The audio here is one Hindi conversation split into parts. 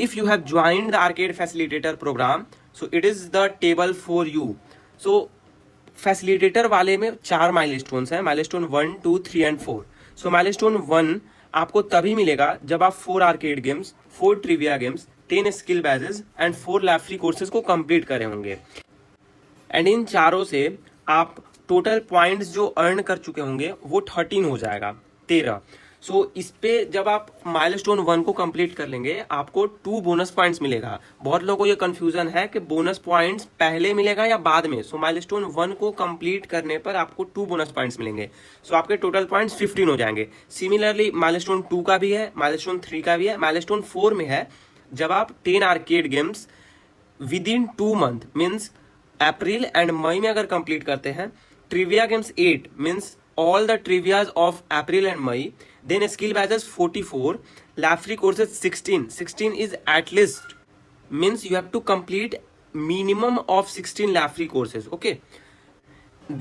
if you have joined the arcade facilitator program, so it is the table for you. So facilitator वाले में 4 माइलस्टोन्स हैं, माइलस्टोन 1, 2, 3 एंड 4. सो माइलस्टोन 1 आपको तभी मिलेगा जब आप 4 arcade games, 4 trivia games, 10 skill badges and 4 lab free courses को कंप्लीट करे होंगे. एंड इन चारों से आप टोटल पॉइंट्स जो अर्न कर चुके होंगे वो 13 हो जाएगा, 13. सो इस पे जब आप माइलस्टोन 1 को कंप्लीट कर लेंगे आपको 2 बोनस पॉइंट्स मिलेगा. बहुत लोगों को ये कंफ्यूजन है कि बोनस पॉइंट्स पहले मिलेगा या बाद में. सो माइलस्टोन 1 को कंप्लीट करने पर आपको 2 बोनस पॉइंट्स मिलेंगे. सो आपके टोटल पॉइंट्स 15 हो जाएंगे. सिमिलरली माइलस्टोन 2 का भी है, माइलस्टोन 3 का भी है. माइलस्टोन 4 में है जब आप 10 arcade games within 2 month means April and मई में अगर कंप्लीट करते हैं. Trivia games 8 means all the trivias of April and May. Then skill badges 44, lab free courses 16. 16 is at least means you have to complete minimum of 16 lab free courses. Okay.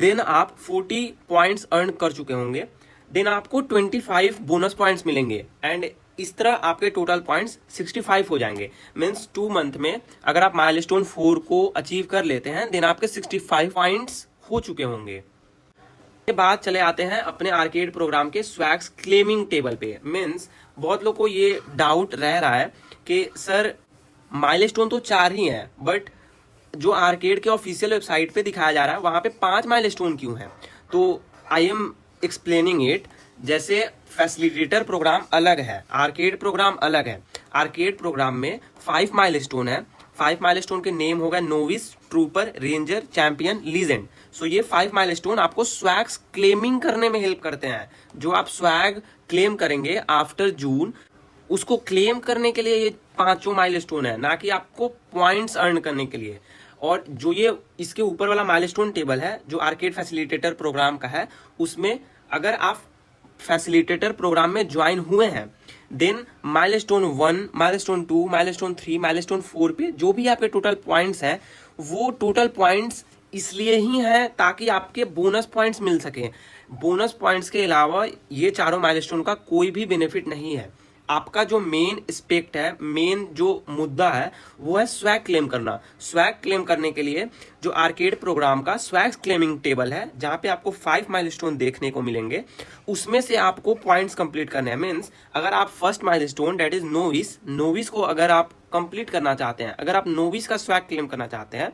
Then आप 40 points earn कर चुके होंगे. Then आपको 25 bonus points मिलेंगे and इस तरह आपके टोटल पॉइंट्स 65 हो जाएंगे. मीन्स 2 मंथ में अगर आप माइलस्टोन 4 को अचीव कर लेते हैं देन आपके 65 पॉइंट्स हो चुके होंगे. के बाद चले आते हैं अपने आर्केड प्रोग्राम के स्वैग्स क्लेमिंग टेबल पे. मीन्स बहुत लोग को ये डाउट रह रहा है कि सर माइलस्टोन तो 4 ही हैं बट जो आर्केड के ऑफिशियल वेबसाइट पे दिखाया जा रहा है वहां पे 5 माइलस्टोन क्यों हैं. तो आई एम एक्सप्लेनिंग इट. जैसे फैसिलिटेटर प्रोग्राम अलग है, आर्केड प्रोग्राम अलग है. आर्केड प्रोग्राम में 5 माइलस्टोन है. 5 माइलस्टोन के नेम होगा novice, trooper, ranger, champion, legend. So ये 5 माइलस्टोन आपको स्वैग्स क्लेमिंग करने में हेल्प करते हैं. जो आप स्वैग क्लेम करेंगे आफ्टर जून उसको क्लेम करने के लिए ये 5 माइलस्टोन है, ना कि आपको पॉइंट्स अर्न करने के लिए. और जो ये इसके ऊपर वाला माइलस्टोन टेबल है जो आर्केड फैसिलिटेटर प्रोग्राम का है उसमें अगर आप फैसिलिटेटर प्रोग्राम में ज्वाइन हुए हैं then milestone 1, milestone 2, milestone 3, milestone 4 पे जो भी आपके टोटल पॉइंट्स हैं वो टोटल पॉइंट्स इसलिए ही हैं ताकि आपके बोनस पॉइंट्स मिल सके. बोनस पॉइंट्स के अलावा ये चारों माइलस्टोन का कोई भी बेनिफिट नहीं है. आपका जो मेन एस्पेक्ट है, मेन जो मुद्दा है वो है स्वैग क्लेम करना. स्वैग क्लेम करने के लिए जो आर्केड प्रोग्राम का स्वैग क्लेमिंग टेबल है जहां पे आपको 5 माइलस्टोन देखने को मिलेंगे उसमें से आपको पॉइंट्स कंप्लीट करने हैं. मीन्स अगर आप first milestone date is novice को अगर आप कंप्लीट करना चाहते हैं, अगर आप नोविस का स्वैग क्लेम करना चाहते हैं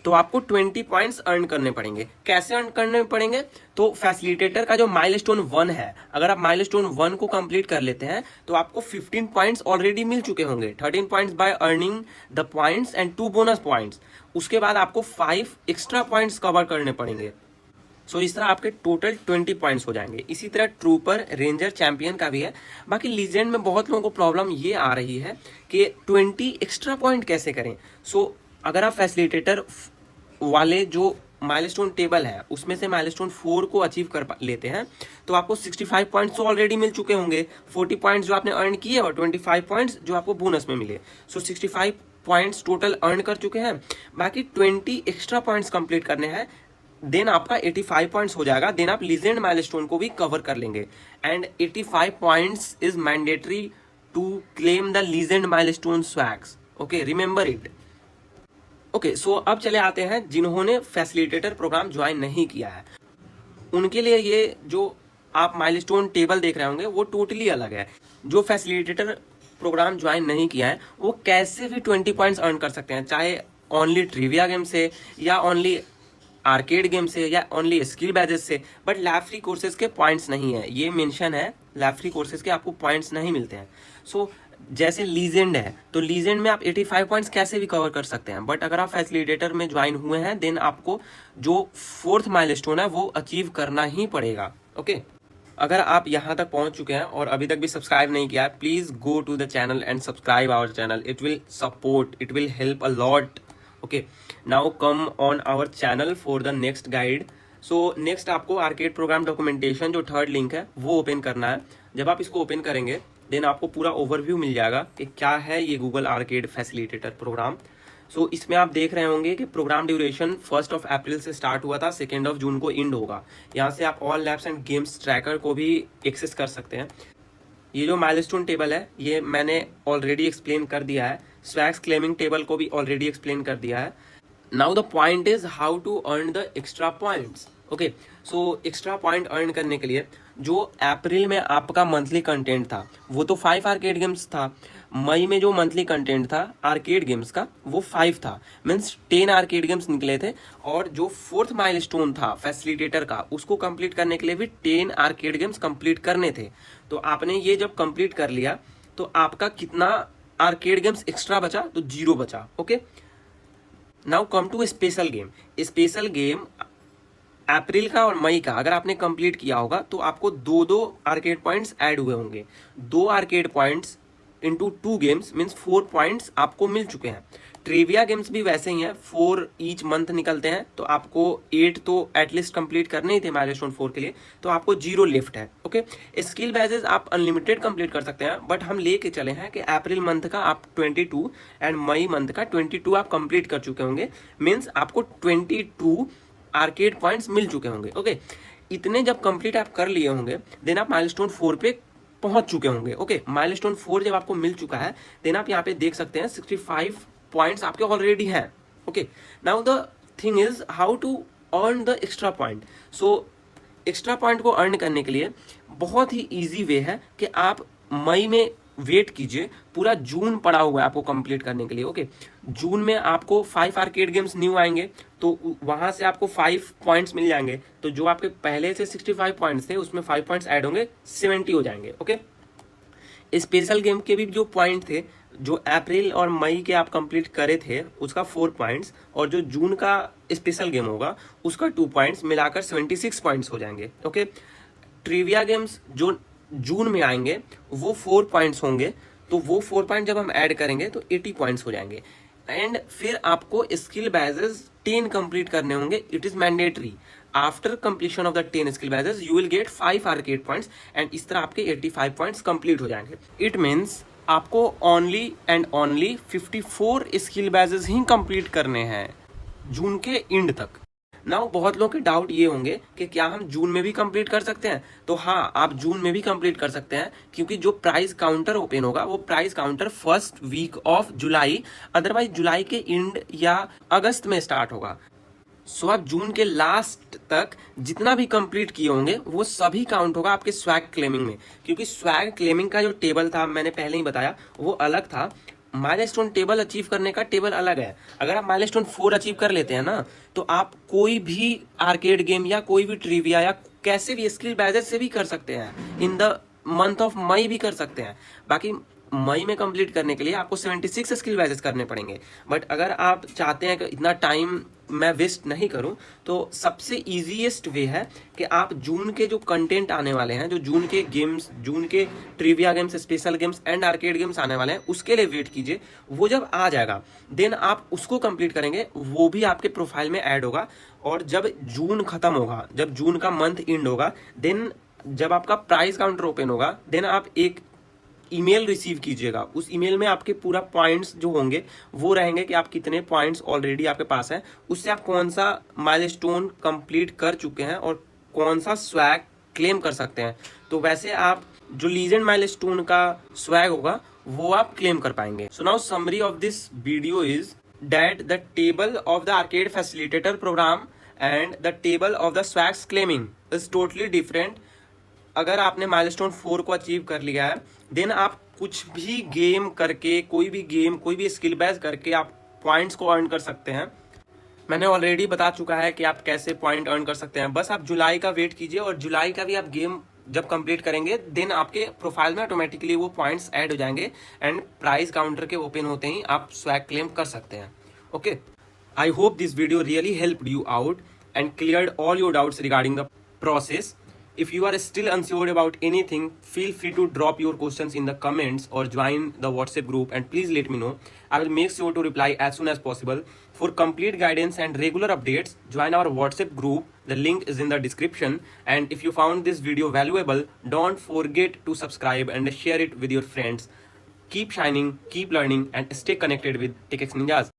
तो आपको 20 पॉइंट्स अर्न करने पड़ेंगे. कैसे अर्न करने पड़ेंगे? तो फैसिलिटेटर का जो माइलस्टोन 1 है अगर आप माइलस्टोन 1 को कंप्लीट कर लेते हैं तो आपको 15 पॉइंट्स ऑलरेडी मिल चुके होंगे. 13 points by earning the points and 2 bonus points. उसके बाद आपको 5 एक्स्ट्रा पॉइंट्स कवर करने पड़ेंगे. सो इस तरह आपके टोटल 20 पॉइंट्स हो जाएंगे. इसी तरह ट्रूपर, रेंजर, चैंपियन का भी है. बाकी लीजेंड में बहुत लोगों को प्रॉब्लम ये आ रही है कि 20 एक्स्ट्रा पॉइंट कैसे करें. सो अगर आप फैसिलिटेटर वाले जो माइलस्टोन टेबल है उसमें से माइलस्टोन 4 को अचीव कर लेते हैं तो आपको 65 पॉइंट्स तो ऑलरेडी मिल चुके होंगे. 40 पॉइंट्स जो आपने अर्न किए और 25 पॉइंट्स जो आपको बोनस में मिले. सो 65 पॉइंट्स टोटल अर्न कर चुके हैं. बाकी 20 एक्स्ट्रा पॉइंट्स कंप्लीट करने हैं देन आपका 85 पॉइंट्स हो जाएगा. देन आप लीजेंड माइलस्टोन को भी कवर कर लेंगे. And 85 points is mandatory to claim the legend milestone swags. Okay, remember it. Okay, so अब चले आते हैं जिन्होंने फैसिलिटेटर प्रोग्राम ज्वाइन नहीं किया है. उनके लिए ये जो आप माइलस्टोन टेबल देख रहे होंगे वो टोटली अलग है. जो फैसिलिटेटर प्रोग्राम ज्वाइन नहीं किया है वो कैसे भी 20 पॉइंट्स अर्न कर सकते हैं, चाहे ओनली ट्रिविया गेम से या ओनली आर्केड गेम से या ओनली स्किल बैजेस से. बट लैब फ्री कोर्सेज के पॉइंट्स नहीं है. ये मेंशन है लैब फ्री कोर्सेज के आपको पॉइंट्स नहीं मिलते हैं. सो जैसे लीजेंड है तो लीजेंड में आप 85 पॉइंट्स कैसे भी कवर कर सकते हैं. बट अगर आप फैसिलिटेटर में ज्वाइन हुए हैं देन आपको जो 4th माइलस्टोन है वो अचीव करना ही पड़ेगा. ओके, अगर आप यहाँ तक पहुंच चुके हैं और अभी तक भी सब्सक्राइब नहीं किया है please go to the channel and subscribe our channel. It will support, it will help a lot. Okay, now come on our channel for the next guide. So next आपको आर्केड प्रोग्राम डॉक्यूमेंटेशन जो 3rd लिंक है वो ओपन करना है. जब आप इसको ओपन करेंगे देन आपको पूरा ओवरव्यू मिल जाएगा कि क्या है ये गूगल आर्केड फैसिलिटेटर प्रोग्राम. सो इसमें आप देख रहे होंगे कि प्रोग्राम ड्यूरेशन 1 अप्रैल से स्टार्ट हुआ था, 2 जून को एंड होगा. यहाँ से आप all labs and games tracker को भी एक्सेस कर सकते हैं. ये जो माइलस्टोन टेबल है ये मैंने ऑलरेडी एक्सप्लेन कर दिया है, स्वैग्स क्लेमिंग टेबल को भी ऑलरेडी एक्सप्लेन कर दिया है। Now the point is how to earn the extra points. Okay, so extra point earn करने के लिए जो अप्रैल में आपका मंथली कंटेंट था वो तो 5 आर्केड गेम्स था, मई में जो मंथली कंटेंट था आर्केड गेम्स का वो 5 था, मीन्स 10 आर्केड गेम्स निकले थे। और जो 4th माइलस्टोन था फैसिलिटेटर का उसको कंप्लीट करने के लिए भी 10 आर्केड गेम्स कंप्लीट करने थे। तो आपने ये जब कंप्लीट कर लिया तो आपका कितना आर्केड गेम्स एक्स्ट्रा बचा, तो 0 बचा। Okay, now come to special game. Special game April का और मई का अगर आपने कंप्लीट किया होगा तो आपको 2 आर्केड पॉइंट्स ऐड हुए होंगे। 2 arcade points into 2 games means 4 points आपको मिल चुके हैं। ट्रिविया गेम्स भी वैसे ही हैं, 4 ईच मंथ निकलते हैं, तो आपको 8 तो एटलीस्ट कंप्लीट करने ही थे माइलस्टोन 4 के लिए, तो आपको 0 लेफ्ट है। ओके, स्किल बैजेस आप अनलिमिटेड कंप्लीट कर सकते हैं, बट हम लेके चले हैं कि अप्रैल मंथ का आप 22 एंड मई मंथ का 22 आप कंप्लीट कर चुके होंगे, मीन्स आपको 22 आर्केड पॉइंट्स मिल चुके होंगे। ओके, इतने जब कंप्लीट आप कर लिए होंगे देन आप माइलस्टोन 4 पे पहुंच चुके होंगे। ओके, माइलस्टोन 4 जब आपको मिल चुका है देन आप यहाँ पे देख सकते हैं 65 पॉइंट्स आपके ऑलरेडी हैं। Okay, now the thing is how to earn the extra point. So extra point को अर्न करने के लिए बहुत ही इजी वे है कि आप मई में वेट कीजिए, पूरा जून पड़ा हुआ है आपको कंप्लीट करने के लिए। ओके, जून में आपको 5 आर्केड गेम्स न्यू आएंगे तो वहां से आपको 5 पॉइंट्स मिल जाएंगे, तो जो आपके पहले से 65 पॉइंट्स थे उसमें 5 पॉइंट्स ऐड होंगे, 70 हो जाएंगे। ओके, स्पेशल गेम के भी जो पॉइंट थे जो अप्रैल और मई के आप कंप्लीट करे थे उसका 4 पॉइंट्स, और जो जून का स्पेशल गेम होगा उसका 2 पॉइंट्स मिलाकर 76 पॉइंट्स हो जाएंगे। ओके, ट्रिविया गेम्स जो जून में आएंगे वो 4 पॉइंट्स होंगे, तो वो 4 पॉइंट जब हम ऐड करेंगे तो 80 पॉइंट्स हो जाएंगे। एंड फिर आपको स्किल बैजेस 10 कंप्लीट करने होंगे, it is mandatory. After completion of the 10 skill badges you will get 5 arcade points and इस तरह आपके 85 पॉइंट्स कंप्लीट हो जाएंगे। इट मीन्स आपको only and only 54 skill badges he complete करने हैं जून के एंड तक। नाउ बहुत लोगों के डाउट ये होंगे कि क्या हम जून में भी कंप्लीट कर सकते हैं, तो हाँ, आप जून में भी कंप्लीट कर सकते हैं, क्योंकि जो प्राइस काउंटर ओपन होगा वो price counter first week of July, otherwise जुलाई के एंड या अगस्त में स्टार्ट होगा। सो आप जून के लास्ट तक जितना भी कंप्लीट किए होंगे वो सभी काउंट होगा आपके स्वैग क्लेमिंग में, क्योंकि स्वैग क्लेमिंग का जो टेबल था मैंने पहले ही बताया वो अलग था, माइलस्टोन टेबल अचीव करने का टेबल अलग है। अगर आप माइलस्टोन 4 अचीव कर लेते हैं ना तो आप कोई भी आर्केड गेम या कोई भी ट्रिविया या कैसे भी स्किल बैजेस से भी कर सकते हैं, in the month of May भी कर सकते हैं। बाकी मई में कंप्लीट करने के लिए आपको 76 स्किल बैजेस करने पड़ेंगे, बट अगर आप चाहते हैं कि इतना टाइम मैं वेस्ट नहीं करूं तो सबसे इजीएस्ट वे है कि आप जून के जो कंटेंट आने वाले हैं, जो जून के गेम्स, जून के trivia games, special games and arcade games आने वाले हैं, उसके लिए वेट कीजिए। वो जब आ जाएगा देन आप उसको कंप्लीट करेंगे, वो भी आपके प्रोफाइल में ऐड होगा। और जब जून खत्म होगा, जब जून का मंथ एंड होगा, देन जब आपका प्राइस काउंटर ओपन होगा देन आप एक ईमेल रिसीव कीजिएगा। उस ईमेल में आपके पूरा पॉइंट्स जो होंगे वो रहेंगे कि आप कितने पॉइंट्स ऑलरेडी आपके पास है, उससे आप कौन सा माइलस्टोन कंप्लीट कर चुके हैं और कौन सा स्वैग क्लेम कर सकते हैं। तो वैसे आप जो लीजेंड माइलस्टोन का स्वैग होगा वो आप क्लेम कर पाएंगे। So now summary of this video is that the table of the arcade facilitator program and the table of the swags claiming is totally different. अगर आपने माइलस्टोन 4 को अचीव कर लिया है देन आप कुछ भी गेम करके, कोई भी गेम, कोई भी स्किल बैज करके आप पॉइंट्स को अर्न कर सकते हैं। मैंने ऑलरेडी बता चुका है कि आप कैसे पॉइंट अर्न कर सकते हैं, बस आप जुलाई का वेट कीजिए और जुलाई का भी आप गेम जब कंप्लीट करेंगे देन आपके प्रोफाइल में ऑटोमेटिकली वो पॉइंट्स ऐड हो जाएंगे एंड प्राइस काउंटर के ओपन होते ही आप स्वैग क्लेम कर सकते हैं। Okay, I hope this video really helped you out and cleared all your doubts regarding the process. If you are still unsure about anything, feel free to drop your questions in the comments or join the WhatsApp group and please let me know. I will make sure to reply as soon as possible. For complete guidance and regular updates, join our WhatsApp group. The link is in the description. And if you found this video valuable, don't forget to subscribe and share it with your friends. Keep shining, keep learning and stay connected with TechX Ninjas.